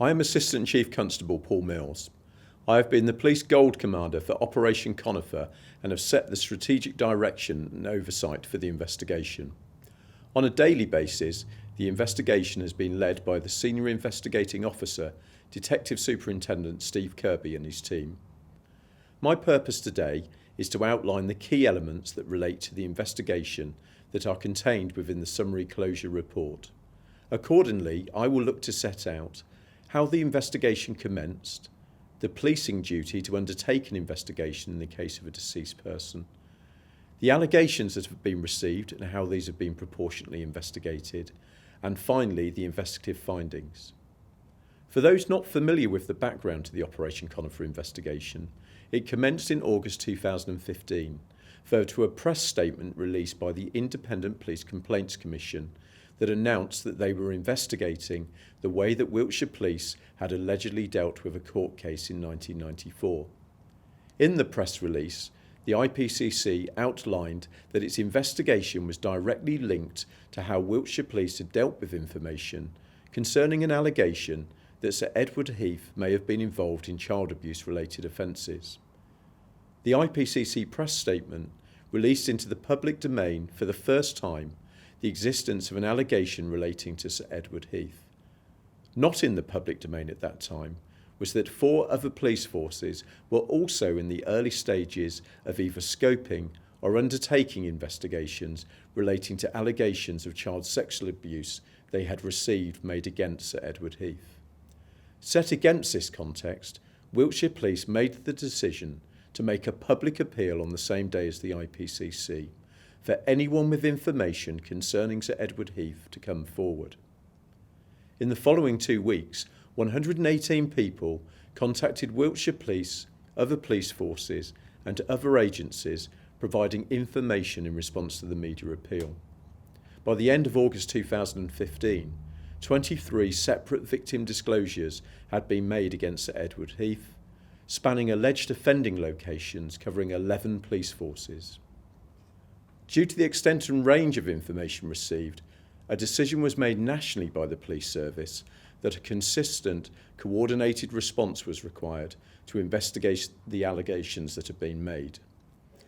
I am Assistant Chief Constable Paul Mills. I have been the Police Gold Commander for Operation Conifer and have set the strategic direction and oversight for the investigation. On a daily basis, the investigation has been led by the Senior Investigating Officer, Detective Superintendent Steve Kirby and his team. My purpose today is to outline the key elements that relate to the investigation that are contained within the summary closure report. Accordingly, I will look to set out how the investigation commenced, the policing duty to undertake an investigation in the case of a deceased person, the allegations that have been received and how these have been proportionately investigated, and finally the investigative findings. For those not familiar with the background to the Operation Conifer investigation, it commenced in August 2015, further to a press statement released by the Independent Police Complaints Commission that announced that they were investigating the way that Wiltshire Police had allegedly dealt with a court case in 1994. In the press release, the IPCC outlined that its investigation was directly linked to how Wiltshire Police had dealt with information concerning an allegation that Sir Edward Heath may have been involved in child abuse-related offences. The IPCC press statement released into the public domain for the first time the existence of an allegation relating to Sir Edward Heath. Not in the public domain at that time was that 4 other police forces were also in the early stages of either scoping or undertaking investigations relating to allegations of child sexual abuse they had received made against Sir Edward Heath. Set against this context, Wiltshire Police made the decision to make a public appeal on the same day as the IPCC for anyone with information concerning Sir Edward Heath to come forward. In the following 2 weeks, 118 people contacted Wiltshire Police, other police forces and other agencies providing information in response to the media appeal. By the end of August 2015, 23 separate victim disclosures had been made against Sir Edward Heath, spanning alleged offending locations covering 11 police forces. Due to the extent and range of information received, a decision was made nationally by the police service that a consistent, coordinated response was required to investigate the allegations that had been made.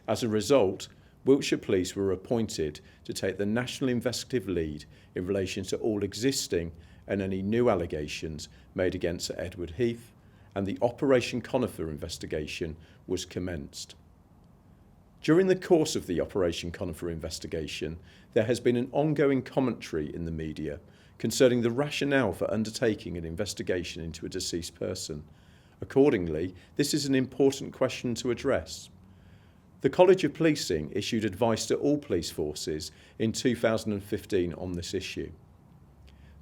As a result, Wiltshire Police were appointed to take the national investigative lead in relation to all existing and any new allegations made against Sir Edward Heath, and the Operation Conifer investigation was commenced. During the course of the Operation Conifer investigation, there has been an ongoing commentary in the media concerning the rationale for undertaking an investigation into a deceased person. Accordingly, this is an important question to address. The College of Policing issued advice to all police forces in 2015 on this issue.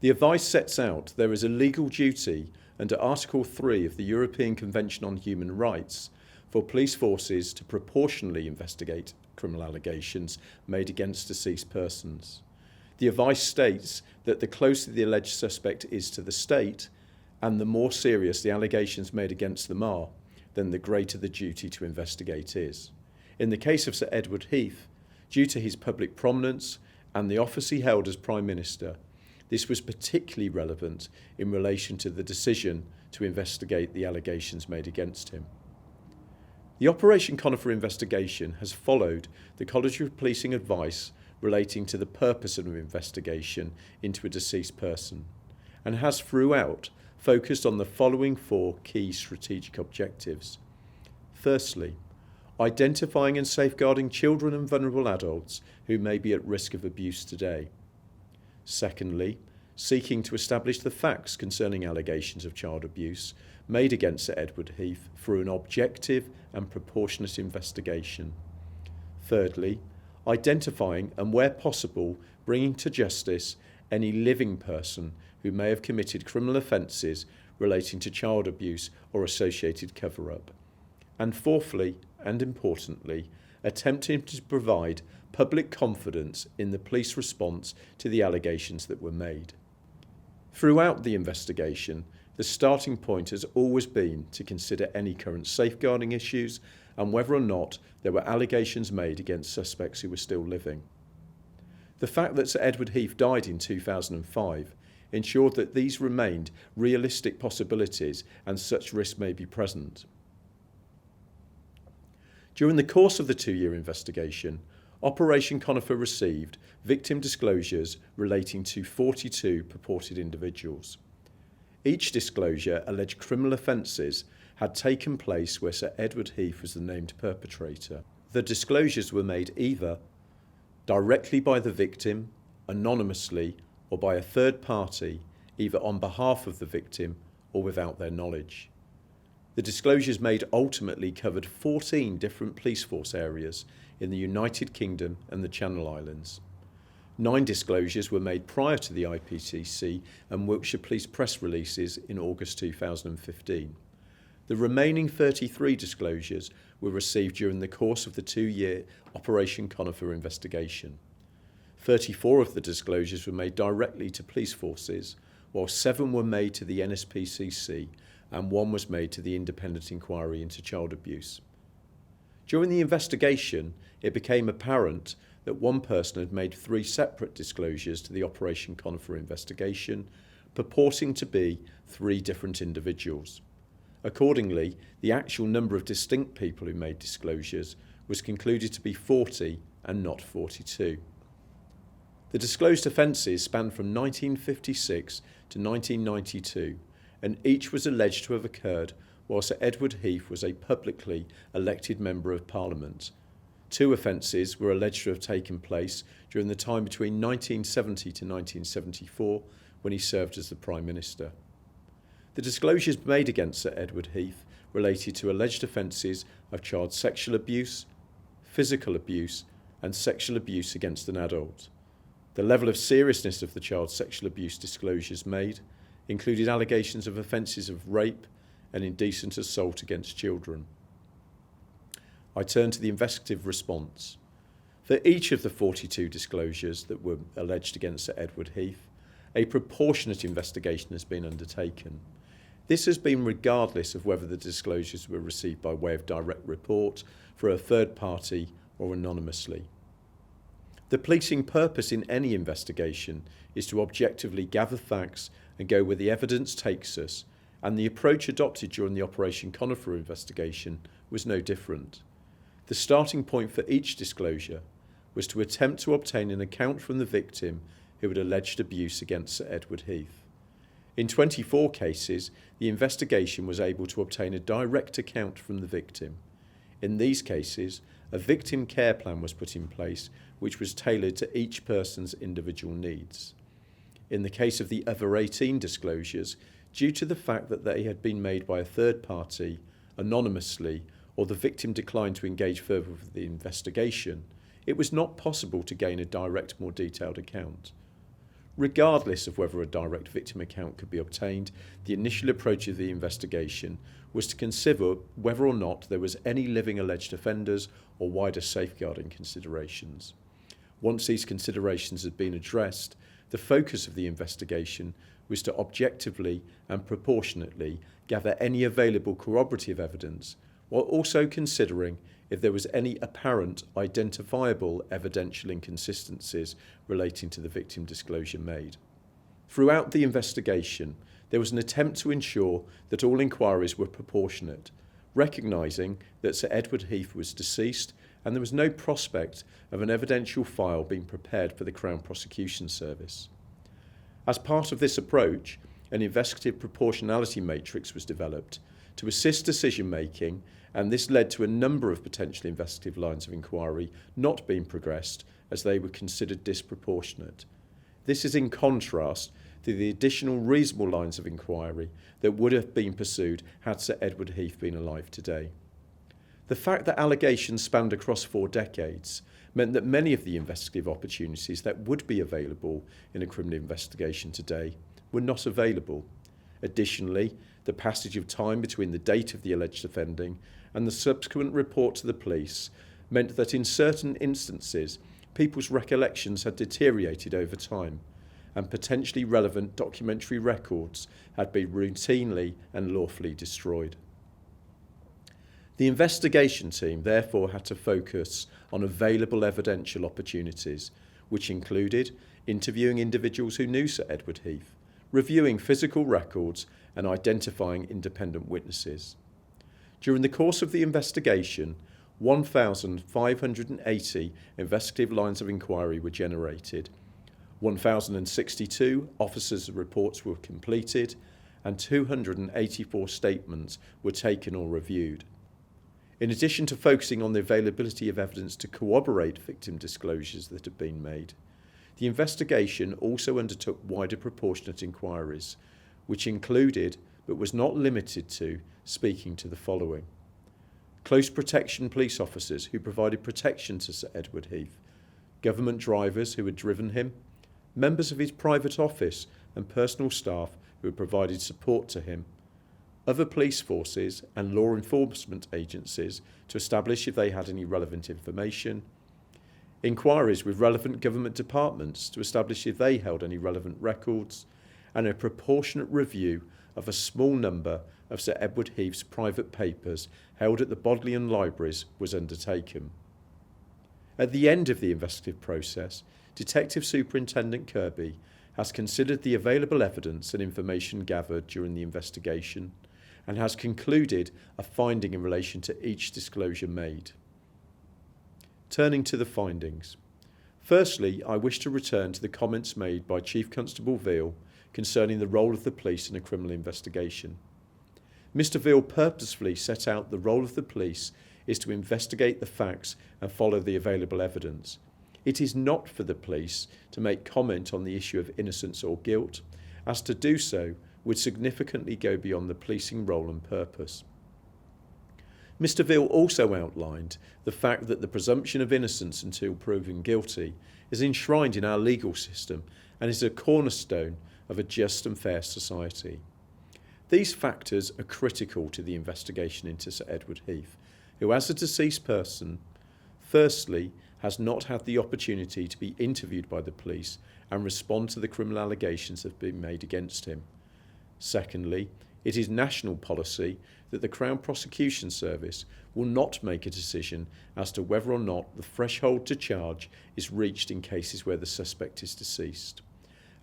The advice sets out there is a legal duty under Article 3 of the European Convention on Human Rights for police forces to proportionally investigate criminal allegations made against deceased persons. The advice states that the closer the alleged suspect is to the state, and the more serious the allegations made against them are, then the greater the duty to investigate is. In the case of Sir Edward Heath, due to his public prominence and the office he held as Prime Minister, this was particularly relevant in relation to the decision to investigate the allegations made against him. The Operation Conifer investigation has followed the College of Policing advice relating to the purpose of an investigation into a deceased person, and has throughout focused on the following 4 key strategic objectives. Firstly, identifying and safeguarding children and vulnerable adults who may be at risk of abuse today. Secondly, seeking to establish the facts concerning allegations of child abuse made against Sir Edward Heath through an objective and proportionate investigation. Thirdly, identifying and, where possible, bringing to justice any living person who may have committed criminal offences relating to child abuse or associated cover-up. And fourthly, and importantly, attempting to provide public confidence in the police response to the allegations that were made. Throughout the investigation, the starting point has always been to consider any current safeguarding issues and whether or not there were allegations made against suspects who were still living. The fact that Sir Edward Heath died in 2005 ensured that these remained realistic possibilities and such risk may be present. During the course of the 2-year investigation, Operation Conifer received victim disclosures relating to 42 purported individuals. Each disclosure alleged criminal offences had taken place where Sir Edward Heath was the named perpetrator. The disclosures were made either directly by the victim, anonymously, or by a third party, either on behalf of the victim or without their knowledge. The disclosures made ultimately covered 14 different police force areas in the United Kingdom and the Channel Islands. 9 disclosures were made prior to the IPCC and Wiltshire Police press releases in August 2015. The remaining 33 disclosures were received during the course of the 2-year Operation Conifer investigation. 34 of the disclosures were made directly to police forces, while 7 were made to the NSPCC and 1 was made to the Independent Inquiry into Child Abuse. During the investigation, it became apparent that one person had made 3 separate disclosures to the Operation Conifer investigation, purporting to be 3 different individuals. Accordingly, the actual number of distinct people who made disclosures was concluded to be 40 and not 42. The disclosed offences spanned from 1956 to 1992, and each was alleged to have occurred while Sir Edward Heath was a publicly elected Member of Parliament. 2 offences were alleged to have taken place during the time between 1970 to 1974, when he served as the Prime Minister. The disclosures made against Sir Edward Heath related to alleged offences of child sexual abuse, physical abuse, and sexual abuse against an adult. The level of seriousness of the child sexual abuse disclosures made included allegations of offences of rape and indecent assault against children. I turn to the investigative response. For each of the 42 disclosures that were alleged against Sir Edward Heath, a proportionate investigation has been undertaken. This has been regardless of whether the disclosures were received by way of direct report, for a third party, or anonymously. The policing purpose in any investigation is to objectively gather facts and go where the evidence takes us, and the approach adopted during the Operation Conifer investigation was no different. The starting point for each disclosure was to attempt to obtain an account from the victim who had alleged abuse against Sir Edward Heath. In 24 cases, the investigation was able to obtain a direct account from the victim. In these cases, a victim care plan was put in place which was tailored to each person's individual needs. In the case of the other 18 disclosures, due to the fact that they had been made by a third party, anonymously, or the victim declined to engage further with the investigation, it was not possible to gain a direct, more detailed account. Regardless of whether a direct victim account could be obtained, the initial approach of the investigation was to consider whether or not there was any living alleged offenders or wider safeguarding considerations. Once these considerations had been addressed, the focus of the investigation was to objectively and proportionately gather any available corroborative evidence, while also considering if there was any apparent identifiable evidential inconsistencies relating to the victim disclosure made. Throughout the investigation, there was an attempt to ensure that all inquiries were proportionate, recognising that Sir Edward Heath was deceased and there was no prospect of an evidential file being prepared for the Crown Prosecution Service. As part of this approach, an investigative proportionality matrix was developed to assist decision-making, and this led to a number of potential investigative lines of inquiry not being progressed as they were considered disproportionate. This is in contrast to the additional reasonable lines of inquiry that would have been pursued had Sir Edward Heath been alive today. The fact that allegations spanned across 4 decades meant that many of the investigative opportunities that would be available in a criminal investigation today were not available. Additionally, the passage of time between the date of the alleged offending and the subsequent report to the police meant that in certain instances, people's recollections had deteriorated over time, and potentially relevant documentary records had been routinely and lawfully destroyed. The investigation team therefore had to focus on available evidential opportunities, which included interviewing individuals who knew Sir Edward Heath, reviewing physical records and identifying independent witnesses. During the course of the investigation, 1,580 investigative lines of inquiry were generated, 1,062 officers' reports were completed, and 284 statements were taken or reviewed. In addition to focusing on the availability of evidence to corroborate victim disclosures that had been made, the investigation also undertook wider proportionate inquiries, which included, but was not limited to, speaking to the following: close protection police officers who provided protection to Sir Edward Heath, government drivers who had driven him, members of his private office and personal staff who had provided support to him, other police forces and law enforcement agencies to establish if they had any relevant information, inquiries with relevant government departments to establish if they held any relevant records, and a proportionate review of a small number of Sir Edward Heath's private papers held at the Bodleian Libraries was undertaken. At the end of the investigative process, Detective Superintendent Kirby has considered the available evidence and information gathered during the investigation and has concluded a finding in relation to each disclosure made. Turning to the findings. Firstly, I wish to return to the comments made by Chief Constable Veal concerning the role of the police in a criminal investigation. Mr. Veal purposefully set out the role of the police is to investigate the facts and follow the available evidence. It is not for the police to make comment on the issue of innocence or guilt, as to do so would significantly go beyond the policing role and purpose. Mr. Veal also outlined the fact that the presumption of innocence until proven guilty is enshrined in our legal system and is a cornerstone of a just and fair society. These factors are critical to the investigation into Sir Edward Heath, who, as a deceased person, firstly, has not had the opportunity to be interviewed by the police and respond to the criminal allegations that have been made against him. Secondly, it is national policy that the Crown Prosecution Service will not make a decision as to whether or not the threshold to charge is reached in cases where the suspect is deceased.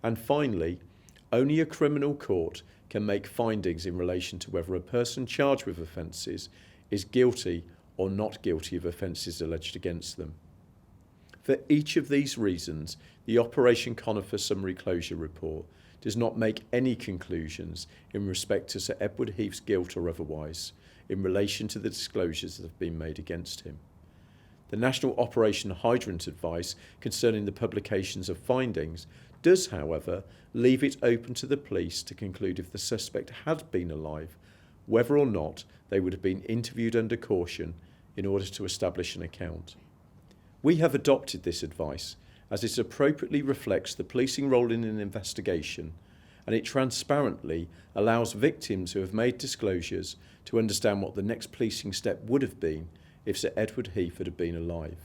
And finally, only a criminal court can make findings in relation to whether a person charged with offences is guilty or not guilty of offences alleged against them. For each of these reasons, the Operation Conifer Summary Closure Report does not make any conclusions in respect to Sir Edward Heath's guilt or otherwise in relation to the disclosures that have been made against him. The National Operation Hydrant advice concerning the publications of findings does, however, leave it open to the police to conclude if the suspect had been alive, whether or not they would have been interviewed under caution in order to establish an account. We have adopted this advice as it appropriately reflects the policing role in an investigation, and it transparently allows victims who have made disclosures to understand what the next policing step would have been if Sir Edward Heath had been alive.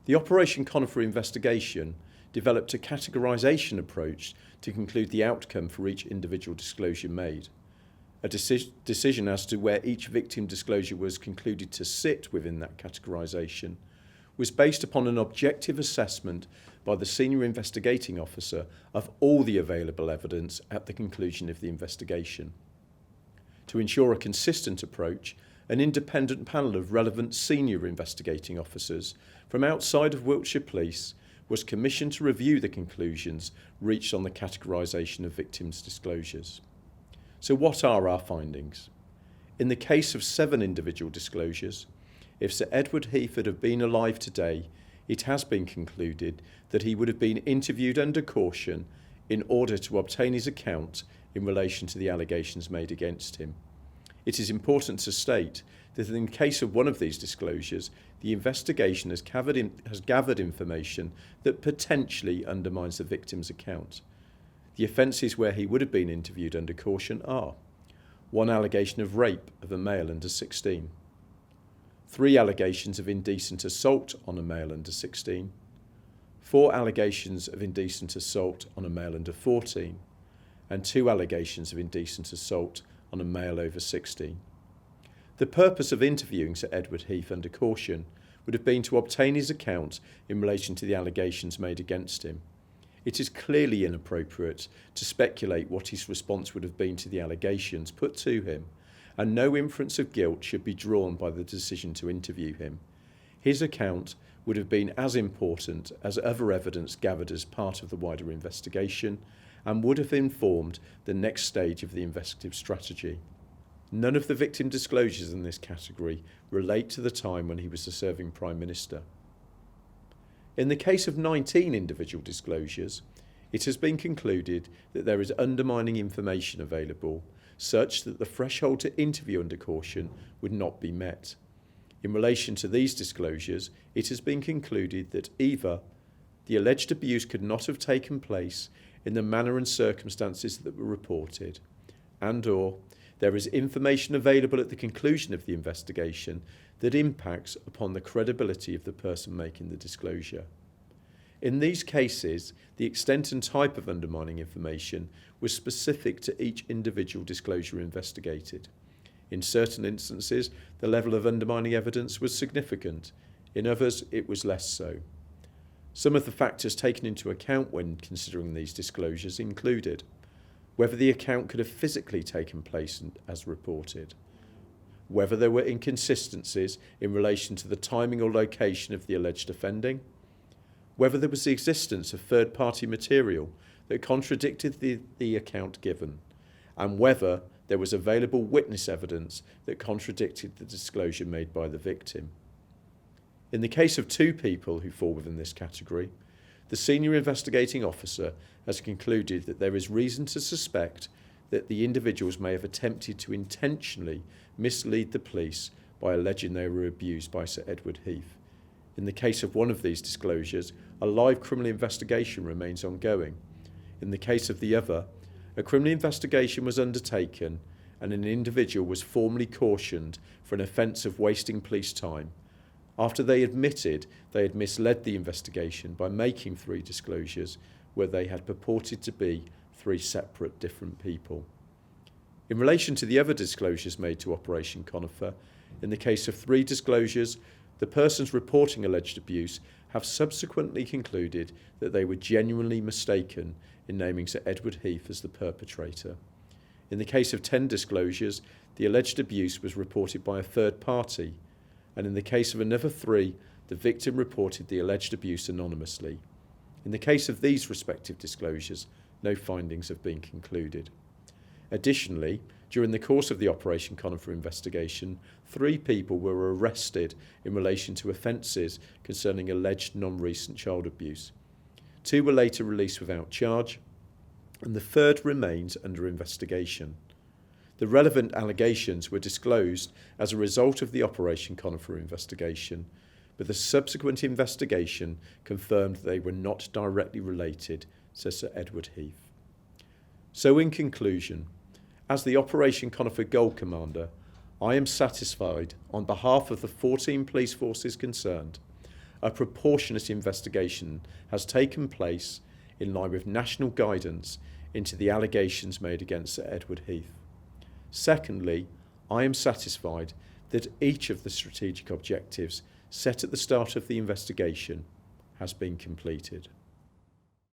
The Operation Conifer investigation developed a categorisation approach to conclude the outcome for each individual disclosure made. A decision as to where each victim disclosure was concluded to sit within that categorisation was based upon an objective assessment by the senior investigating officer of all the available evidence at the conclusion of the investigation. To ensure a consistent approach, an independent panel of relevant senior investigating officers from outside of Wiltshire Police was commissioned to review the conclusions reached on the categorisation of victims' disclosures. So what are our findings? In the case of 7 individual disclosures, if Sir Edward Heath had been alive today, it has been concluded that he would have been interviewed under caution in order to obtain his account in relation to the allegations made against him. It is important to state that in the case of one of these disclosures, the investigation has gathered information that potentially undermines the victim's account. The offences where he would have been interviewed under caution are: 1 allegation of rape of a male under 16, 3 allegations of indecent assault on a male under 16, 4 allegations of indecent assault on a male under 14, and 2 allegations of indecent assault on a male over 16. The purpose of interviewing Sir Edward Heath under caution would have been to obtain his account in relation to the allegations made against him. It is clearly inappropriate to speculate what his response would have been to the allegations put to him, and no inference of guilt should be drawn by the decision to interview him. His account would have been as important as other evidence gathered as part of the wider investigation, and would have informed the next stage of the investigative strategy. None of the victim disclosures in this category relate to the time when he was the serving Prime Minister. In the case of 19 individual disclosures, it has been concluded that there is undermining information available such that the threshold to interview under caution would not be met. In relation to these disclosures, it has been concluded that either the alleged abuse could not have taken place in the manner and circumstances that were reported, and/or there is information available at the conclusion of the investigation that impacts upon the credibility of the person making the disclosure. In these cases, the extent and type of undermining information was specific to each individual disclosure investigated. In certain instances, the level of undermining evidence was significant. In others, it was less so. Some of the factors taken into account when considering these disclosures included whether the account could have physically taken place as reported, whether there were inconsistencies in relation to the timing or location of the alleged offending, whether there was the existence of third-party material that contradicted the account given, and whether there was available witness evidence that contradicted the disclosure made by the victim. In the case of two people who fall within this category, the senior investigating officer has concluded that there is reason to suspect that the individuals may have attempted to intentionally mislead the police by alleging they were abused by Sir Edward Heath. In the case of one of these disclosures, a live criminal investigation remains ongoing. In the case of the other, a criminal investigation was undertaken and an individual was formally cautioned for an offence of wasting police time after they admitted they had misled the investigation by making 3 disclosures where they had purported to be 3 separate different people. In relation to the other disclosures made to Operation Conifer, in the case of 3 disclosures, the persons reporting alleged abuse have subsequently concluded that they were genuinely mistaken in naming Sir Edward Heath as the perpetrator. In the case of 10 disclosures, the alleged abuse was reported by a third party, and in the case of another 3, the victim reported the alleged abuse anonymously. In the case of these respective disclosures, no findings have been concluded. Additionally, during the course of the Operation Conifer investigation, 3 people were arrested in relation to offences concerning alleged non-recent child abuse. 2 were later released without charge, and the third remains under investigation. The relevant allegations were disclosed as a result of the Operation Conifer investigation, but the subsequent investigation confirmed they were not directly related, says Sir Edward Heath. So in conclusion, as the Operation Conifer Gold Commander, I am satisfied, on behalf of the 14 police forces concerned, a proportionate investigation has taken place in line with national guidance into the allegations made against Sir Edward Heath. Secondly, I am satisfied that each of the strategic objectives set at the start of the investigation has been completed.